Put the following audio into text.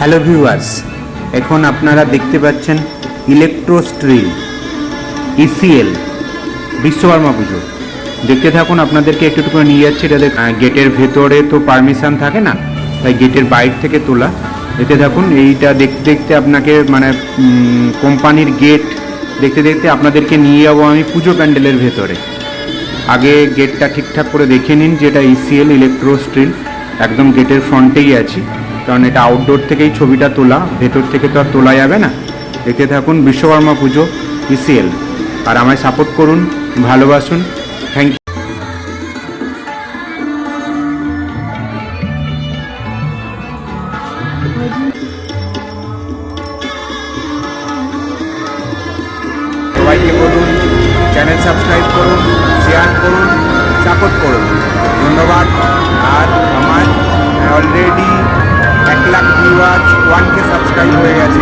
Hello viewers, এখন আপনারা দেখতে পাচ্ছেন ইলেকট্রো স্ট্রিল ইসিএল বিশ্বকর্মা পুজো। দেখতে থাকুন, আপনাদেরকে একটু করে নিয়ে যাচ্ছি। এটা গেটের ভেতরে তো পারমিশন থাকে না, তাই গেটের বাইরে থেকে তোলা। দেখতে থাকুন, এইটা দেখতে দেখতে আপনাকে মানে কোম্পানির গেট দেখতে দেখতে আপনাদেরকে নিয়ে যাবো আমি পুজো প্যান্ডেলের ভেতরে। আগে গেটটা ঠিকঠাক করে দেখে নিন, যেটা ইসিএল ইলেকট্রো স্ট্রিল একদম গেটের ফ্রন্টেই আছি, কারণ এটা আউটডোর থেকেই ছবিটা তোলা, ভেতর থেকে তো আর তোলা যাবে না। দেখতে থাকুন বিশ্বকর্মা পুজো ইসিএল, আর আমায় সাপোর্ট করুন, ভালোবাসুন। Thank you. সবাইকে বলুন চ্যানেল সাবস্ক্রাইব করুন, শেয়ার করুন, সাপোর্ট করুন। ধন্যবাদ। আর আমার already 1 lakh viewers 1K subscribe হয়ে গেছে।